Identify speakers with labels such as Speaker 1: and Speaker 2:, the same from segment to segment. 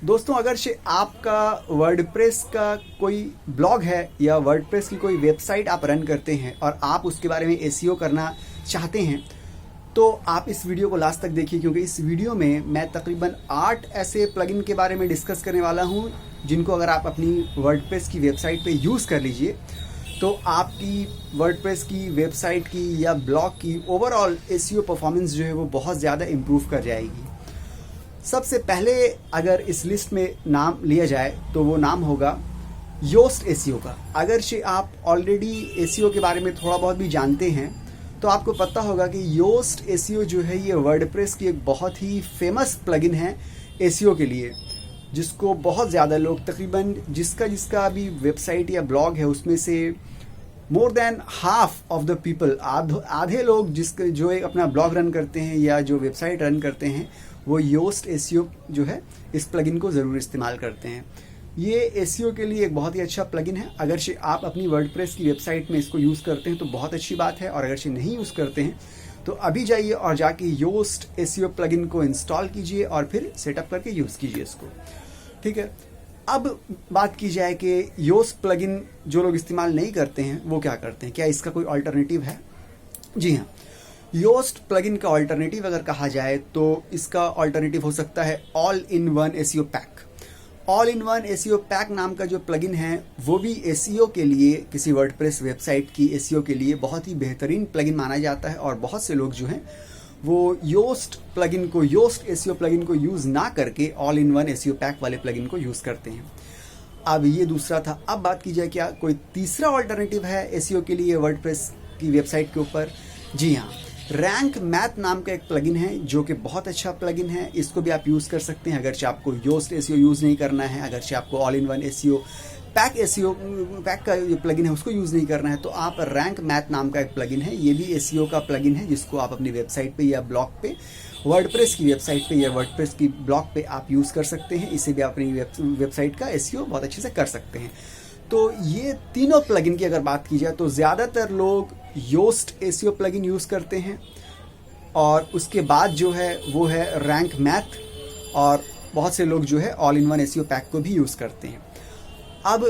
Speaker 1: दोस्तों, अगर से आपका वर्डप्रेस का कोई ब्लॉग है या वर्डप्रेस की कोई वेबसाइट आप रन करते हैं और आप उसके बारे में एसईओ करना चाहते हैं तो आप इस वीडियो को लास्ट तक देखिए, क्योंकि इस वीडियो में मैं तकरीबन 8 ऐसे प्लगइन के बारे में डिस्कस करने वाला हूं जिनको अगर आप अपनी वर्डप्रेस की वेबसाइट पे यूज़ कर लीजिए तो आपकी वर्डप्रेस की वेबसाइट की या ब्लॉग की ओवरऑल एसईओ परफॉर्मेंस जो है वो बहुत ज़्यादा इम्प्रूव कर जाएगी। सबसे पहले अगर इस लिस्ट में नाम लिया जाए तो वो नाम होगा योस्ट एसईओ का। अगर से आप ऑलरेडी एसईओ के बारे में थोड़ा बहुत भी जानते हैं तो आपको पता होगा कि योस्ट एसईओ जो है ये वर्डप्रेस की एक बहुत ही फेमस प्लगइन है एसईओ के लिए, जिसको बहुत ज़्यादा लोग तकरीबन जिसका भी वेबसाइट या ब्लॉग है उसमें से more than half of the people, आधे लोग जो एक अपना ब्लॉग रन करते हैं या जो वेबसाइट रन करते हैं वो योस्ट एसईओ जो है इस प्लगइन को ज़रूर इस्तेमाल करते हैं। ये एसईओ के लिए एक बहुत ही अच्छा प्लगइन है। अगर से आप अपनी वर्डप्रेस की वेबसाइट में इसको यूज़ करते हैं तो बहुत अच्छी बात है, और अगर से नहीं यूज़ करते हैं तो अभी जाइए और जाके योस्ट एसईओ प्लगइन को इंस्टॉल कीजिए और फिर सेटअप करके यूज़ कीजिए इसको। ठीक है, अब बात की जाए कि योस्ट प्लगइन जो लोग इस्तेमाल नहीं करते हैं वो क्या करते हैं, क्या इसका कोई अल्टरनेटिव है? जी हाँ, योस्ट प्लगइन का अल्टरनेटिव अगर कहा जाए तो इसका अल्टरनेटिव हो सकता है all in one SEO pack. All in one SEO pack नाम का जो प्लगइन है वो भी एसईओ के लिए, किसी वर्डप्रेस वेबसाइट की एसईओ के लिए बहुत ही बेहतरीन प्लगइन माना जाता है, और बहुत से लोग जो हैं वो योस्ट एसईओ प्लगइन को यूज़ ना करके all in one SEO pack वाले प्लगइन को यूज़ करते हैं। अब ये दूसरा था। अब बात की जाए क्या कोई तीसरा अल्टरनेटिव है एसईओ के लिए वर्डप्रेस की वेबसाइट के ऊपर? जी हाँ, रैंक मैथ नाम का एक प्लगइन है जो कि बहुत अच्छा प्लगइन है। इसको भी आप यूज़ कर सकते हैं अगर से आपको योस्ट एसईओ यूज़ नहीं करना है, अगर से आपको all in one SEO pack का जो प्लगइन है उसको यूज़ नहीं करना है तो आप रैंक मैथ नाम का एक प्लगइन है, ये भी एसईओ का प्लगइन है जिसको आप अपनी वेबसाइट पे या ब्लॉग पे, वर्डप्रेस की वेबसाइट पे या वर्डप्रेस की ब्लॉग पे आप यूज़ कर सकते हैं। इससे भी आप अपनी वेबसाइट का एसईओ बहुत अच्छे से कर सकते हैं। तो ये तीनों प्लगइन की अगर बात की जाए तो ज़्यादातर लोग योस्ट एसईओ प्लगइन यूज़ करते हैं, और उसके बाद जो है वो है रैंक मैथ, और बहुत से लोग जो है all in one SEO pack को भी यूज़ करते हैं। अब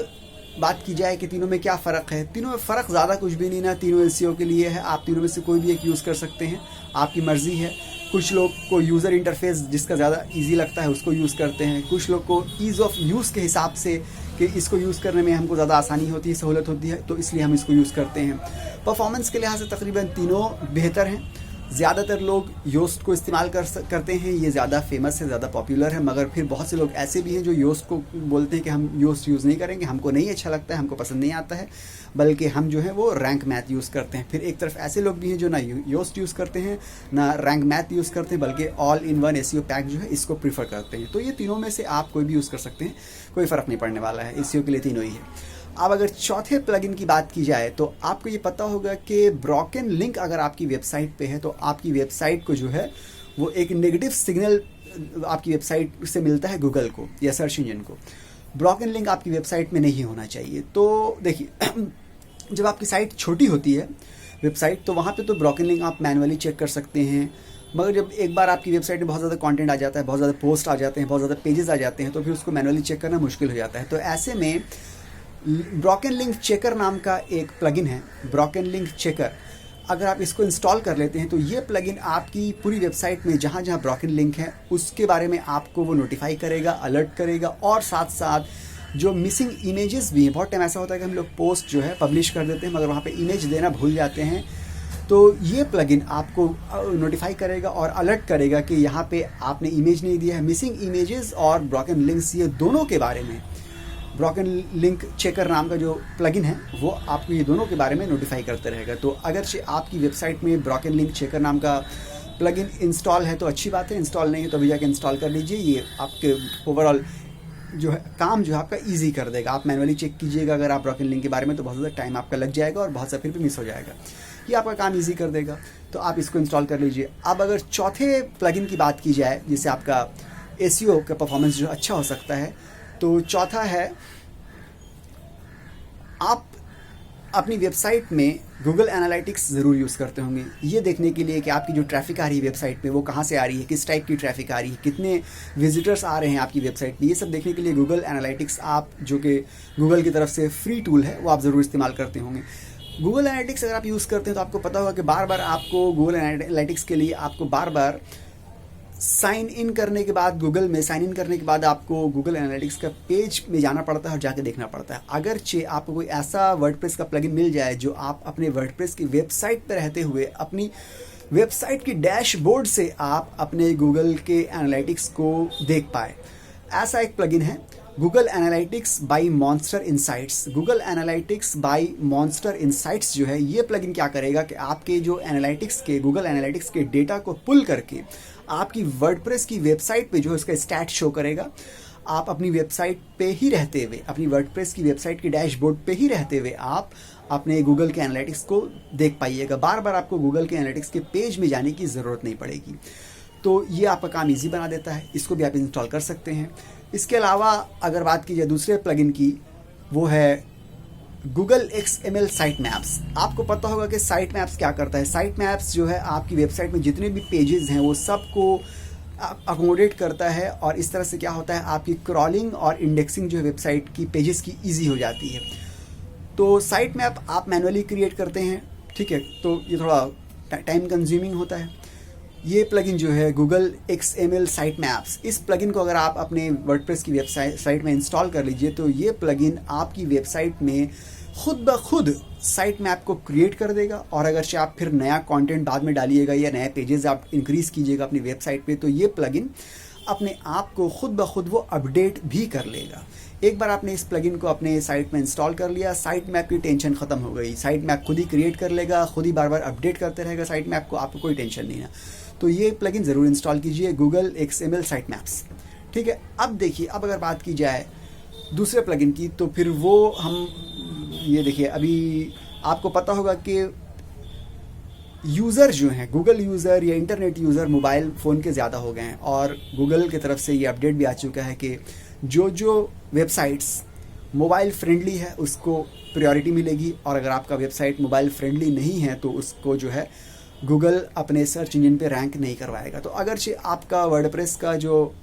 Speaker 1: बात की जाए कि तीनों में क्या फ़र्क है? तीनों में फ़र्क ज़्यादा कुछ भी नहीं ना, तीनों एसईओ के लिए है। आप तीनों में से कोई भी एक यूज़ कर सकते हैं, आपकी मर्ज़ी है। कुछ लोग को यूज़र इंटरफेस जिसका ज़्यादा इजी लगता है उसको यूज़ करते हैं, कुछ लोग को ईज़ ऑफ यूज़ के हिसाब से कि इसको यूज़ करने में हमको ज़्यादा आसानी होती है, सहूलत होती है, तो इसलिए हम इसको यूज़ करते हैं। परफॉर्मेंस के लिहाज से तकरीबन तीनों बेहतर हैं। ज़्यादातर लोग योस्ट को इस्तेमाल करते हैं, ये ज़्यादा फेमस है, ज़्यादा पॉपुलर है, मगर फिर बहुत से लोग ऐसे भी हैं जो योस्ट को बोलते हैं कि हम योस्ट यूज़ नहीं करेंगे, हमको नहीं अच्छा लगता है, हमको पसंद नहीं आता है, बल्कि हम जो है वो रैंक मैथ यूज़ करते हैं। फिर एक तरफ ऐसे लोग भी हैं जो ना योस्ट यूज़ करते हैं ना रैंक मैथ यूज़ करते हैं, बल्कि all in one SEO pack जो है इसको प्रीफर करते हैं। तो ये तीनों में से आप कोई भी यूज़ कर सकते हैं, कोई फ़र्क नहीं पड़ने वाला है, एसईओ के लिए तीनों ही है। अब अगर चौथे प्लगइन की बात की जाए तो आपको ये पता होगा कि ब्रोकन लिंक अगर आपकी वेबसाइट पे है तो आपकी वेबसाइट को जो है वो एक नेगेटिव सिग्नल आपकी वेबसाइट से मिलता है गूगल को या सर्च इंजन को। ब्रोकन लिंक आपकी वेबसाइट में नहीं होना चाहिए। तो देखिए जब आपकी साइट छोटी होती है वेबसाइट तो वहाँ पे तो ब्रोकन लिंक आप मैनुअली चेक कर सकते हैं, मगर जब एक बार आपकी वेबसाइट में बहुत ज़्यादा कंटेंट आ जाता है, बहुत ज़्यादा पोस्ट आ जाते हैं, बहुत ज़्यादा पेजेस आ जाते हैं, तो फिर उसको मैनुअली चेक करना मुश्किल हो जाता है। तो ऐसे में ब्रोकन लिंक चेकर नाम का एक प्लगइन है, ब्रोकन लिंक चेकर। अगर आप इसको इंस्टॉल कर लेते हैं तो ये प्लगइन आपकी पूरी वेबसाइट में जहाँ जहाँ ब्रोकन लिंक है उसके बारे में आपको वो नोटिफाई करेगा, अलर्ट करेगा, और साथ साथ जो मिसिंग इमेजेस भी हैं, बहुत टाइम ऐसा होता है कि हम लोग पोस्ट जो है पब्लिश कर देते हैं मगर वहाँ पे इमेज देना भूल जाते हैं, तो ये प्लगइन आपको नोटिफाई करेगा और अलर्ट करेगा कि यहाँ पे आपने इमेज नहीं दिया है। मिसिंग इमेजेस और ब्रोकन लिंक्स ये दोनों के बारे में ब्रोकन लिंक चेकर नाम का जो प्लगइन है वो आपको ये दोनों के बारे में नोटिफाई करते रहेगा। तो अगर से आपकी वेबसाइट में ब्रोकन लिंक चेकर नाम का प्लगइन इंस्टॉल है तो अच्छी बात है, इंस्टॉल नहीं है तो अभी जाके इंस्टॉल कर लीजिए। ये आपके ओवरऑल जो है काम जो है आपका ईजी कर देगा। आप मैनुअली चेक कीजिएगा अगर आप ब्रोकन लिंक के बारे में तो बहुत ज़्यादा टाइम आपका लग जाएगा और बहुत सा फिर भी मिस हो जाएगा। ये आपका काम ईजी कर देगा, तो आप इसको इंस्टॉल कर लीजिए। अब अगर चौथे प्लगइन की बात की जाए जिससे आपका एसईओ का परफॉर्मेंस जो अच्छा हो सकता है, तो चौथा है आप अपनी वेबसाइट में गूगल एनालिटिक्स ज़रूर यूज़ करते होंगे, ये देखने के लिए कि आपकी जो ट्रैफिक आ रही है वेबसाइट पे वो कहाँ से आ रही है, किस टाइप की ट्रैफिक आ रही है, कितने विजिटर्स आ रहे हैं आपकी वेबसाइट पे। ये सब देखने के लिए गूगल एनालिटिक्स आप, जो कि गूगल की तरफ से फ्री टूल है, वो आप ज़रूर इस्तेमाल करते होंगे। गूगल एनालिटिक्स अगर आप यूज़ करते हैं तो आपको पता होगा कि बार बार आपको गूगल एनालिटिक्स के लिए आपको बार बार साइन इन करने के बाद, गूगल में साइन इन करने के बाद आपको गूगल एनालिटिक्स का पेज में जाना पड़ता है और जाके देखना पड़ता है। अगरचे आपको कोई ऐसा वर्डप्रेस का प्लगइन मिल जाए जो आप अपने वर्डप्रेस की वेबसाइट पर रहते हुए अपनी वेबसाइट की डैशबोर्ड से आप अपने गूगल के एनालिटिक्स को देख पाए, ऐसा एक प्लगइन है Google Analytics by Monster Insights. Google Analytics by Monster Insights जो है, ये प्लगइन क्या करेगा कि आपके जो एनालिटिक्स के, गूगल एनालिटिक्स के डेटा को पुल करके आपकी वर्डप्रेस की वेबसाइट पे जो है उसका स्टैट शो करेगा। आप अपनी वेबसाइट पे ही रहते हुए, अपनी वर्डप्रेस की वेबसाइट के डैशबोर्ड पे ही रहते हुए आप अपने गूगल के एनालिटिक्स को देख पाइएगा। बार बार आपको गूगल के एनालिटिक्स के पेज में जाने की ज़रूरत नहीं पड़ेगी। तो ये आपका काम ईजी बना देता है, इसको भी आप इंस्टॉल कर सकते हैं। इसके अलावा अगर बात की जाए दूसरे प्लगइन की, वो है गूगल XML साइट मैप्स। आपको पता होगा कि साइट मैप्स क्या करता है। साइट मैप्स जो है आपकी वेबसाइट में जितने भी पेजेस हैं वो सबको अकोमोडेट करता है, और इस तरह से क्या होता है, आपकी क्रॉलिंग और इंडेक्सिंग जो है वेबसाइट की पेजेस की ईजी हो जाती है। तो साइट मैप आप मैनुअली क्रिएट करते हैं, ठीक है, तो ये थोड़ा टाइम कंज्यूमिंग होता है। ये प्लगइन जो है गूगल XML साइट मैप्स, इस प्लगइन को अगर आप अपने वर्डप्रेस की वेबसाइट में इंस्टॉल कर लीजिए तो ये प्लगइन आपकी वेबसाइट में खुद ब खुद साइट मैप को क्रिएट कर देगा। और अगर आप फिर नया कंटेंट बाद में डालिएगा या नए पेजेस आप इंक्रीज कीजिएगा अपनी वेबसाइट पे, तो ये प्लगइन अपने आप को खुद ब खुद वो अपडेट भी कर लेगा। एक बार आपने इस प्लगइन को अपने साइट में इंस्टॉल कर लिया, साइट मैप की टेंशन खत्म हो गई। साइट मैप खुद ही क्रिएट कर लेगा, खुद ही बार बार अपडेट करते रहेगा साइट मैप को, आपको कोई टेंशन नहीं है। तो ये प्लगइन ज़रूर इंस्टॉल कीजिए, गूगल XML साइट मैप्स, ठीक है। अब देखिए, अब अगर बात की जाए दूसरे प्लगइन की, तो फिर वो हम ये देखिए, अभी आपको पता होगा कि यूज़र जो हैं, गूगल यूज़र या इंटरनेट यूज़र मोबाइल फ़ोन के ज़्यादा हो गए हैं, और गूगल की तरफ से ये अपडेट भी आ चुका है कि जो वेबसाइट्स मोबाइल फ्रेंडली है उसको प्रायोरिटी मिलेगी, और अगर आपका वेबसाइट मोबाइल फ्रेंडली नहीं है तो उसको जो है गूगल अपने सर्च इंजन पे रैंक नहीं करवाएगा। तो अगरचे आपका वर्डप्रेस का जो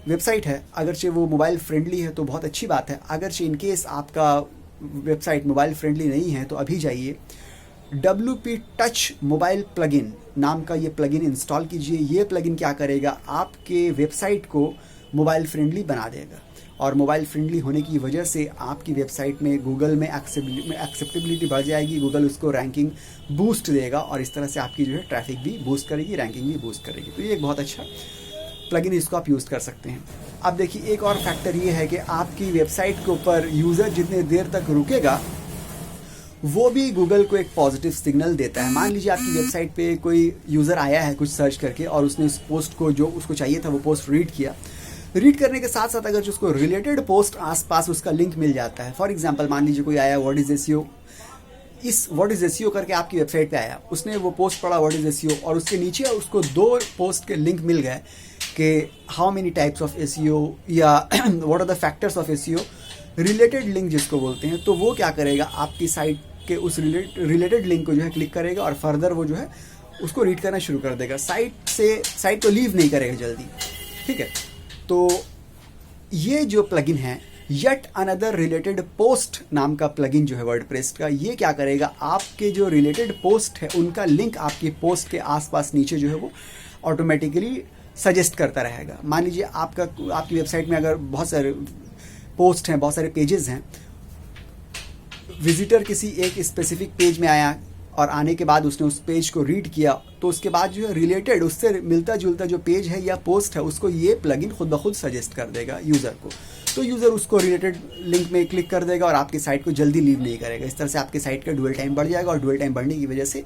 Speaker 1: वेबसाइट है, अगरचे वो मोबाइल फ्रेंडली है तो बहुत अच्छी बात है। अगरचे इनकेस आपका वेबसाइट मोबाइल फ्रेंडली नहीं है तो अभी जाइए WP टच मोबाइल प्लगइन नाम का ये प्लगइन इंस्टॉल कीजिए। ये प्लगइन क्या करेगा, आपके वेबसाइट को मोबाइल फ्रेंडली बना देगा, और मोबाइल फ्रेंडली होने की वजह से आपकी वेबसाइट में गूगल में एक्सेप्टेबिलिटी बढ़ जाएगी। गूगल उसको रैंकिंग बूस्ट देगा, और इस तरह से आपकी जो है ट्रैफिक भी बूस्ट करेगी, रैंकिंग भी बूस्ट करेगी। तो ये एक बहुत अच्छा प्लगइन, इसको आप यूज़ कर सकते हैं। अब देखिए, एक और फैक्टर ये है कि आपकी वेबसाइट के ऊपर यूज़र जितने देर तक रुकेगा वो भी गूगल को एक पॉजिटिव सिग्नल देता है। मान लीजिए आपकी वेबसाइट पे कोई यूज़र आया है कुछ सर्च करके, और उसने उस पोस्ट को, जो उसको चाहिए था वो पोस्ट रीड किया। रीड करने के साथ साथ अगर जो उसको रिलेटेड पोस्ट आसपास उसका लिंक मिल जाता है, फॉर एग्जांपल मान लीजिए कोई आया व्हाट इज एसईओ, इस व्हाट इज एसईओ करके आपकी वेबसाइट पे आया, उसने वो पोस्ट पढ़ा व्हाट इज एसईओ, और उसके नीचे उसको 2 पोस्ट के लिंक मिल गए कि how many types of SEO या what are the factors of SEO, related link जिसको बोलते हैं। तो वो क्या करेगा, आपकी साइट के उस रिलेटेड लिंक को जो है क्लिक करेगा, और फर्दर वो जो है उसको रीड करना शुरू कर देगा। साइट को लीव नहीं करेगा जल्दी, ठीक है। तो ये जो प्लगइन है येट अनदर रिलेटेड पोस्ट नाम का प्लगइन जो है वर्डप्रेस का, ये क्या करेगा, आपके जो रिलेटेड पोस्ट है उनका लिंक आपकी पोस्ट के आसपास नीचे जो है वो ऑटोमेटिकली सजेस्ट करता रहेगा। मान लीजिए आपकी वेबसाइट में अगर बहुत सारे पोस्ट हैं, बहुत सारे पेजेस हैं, विजिटर किसी एक स्पेसिफिक पेज में आया और आने के बाद उसने उस पेज को रीड किया, तो उसके बाद जो है रिलेटेड उससे मिलता जुलता जो पेज है या पोस्ट है उसको ये प्लगइन खुद ब खुद सजेस्ट कर देगा यूज़र को। तो यूज़र उसको रिलेटेड लिंक में क्लिक कर देगा और आपकी साइट को जल्दी लीव नहीं करेगा। इस तरह से आपकी साइट का ड्यूअल टाइम बढ़ जाएगा, और ड्यूअल टाइम बढ़ने की वजह से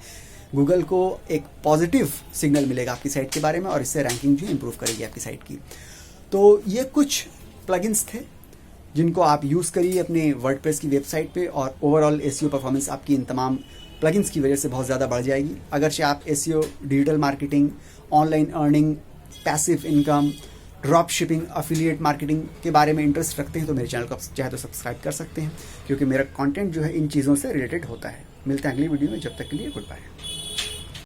Speaker 1: गूगल को एक पॉजिटिव सिग्नल मिलेगा आपकी साइट के बारे में, और इससे रैंकिंग जो इंप्रूव करेगी आपकी साइट की। तो ये कुछ प्लगइन्स थे जिनको आप यूज़ करिए अपने वर्डप्रेस की वेबसाइट पे, और ओवरऑल एसईओ परफॉर्मेंस आपकी इन तमाम प्लगइन्स की वजह से बहुत ज़्यादा बढ़ जाएगी। अगर आप SEO, digital marketing, online earning, passive income, drop shipping, affiliate marketing के बारे में इंटरेस्ट रखते हैं तो मेरे चैनल को आप चाहे तो सब्सक्राइब कर सकते हैं, क्योंकि मेरा कंटेंट जो है इन चीज़ों से रिलेटेड होता है। मिलते हैं अगली वीडियो में, जब तक के लिए गुड बाय।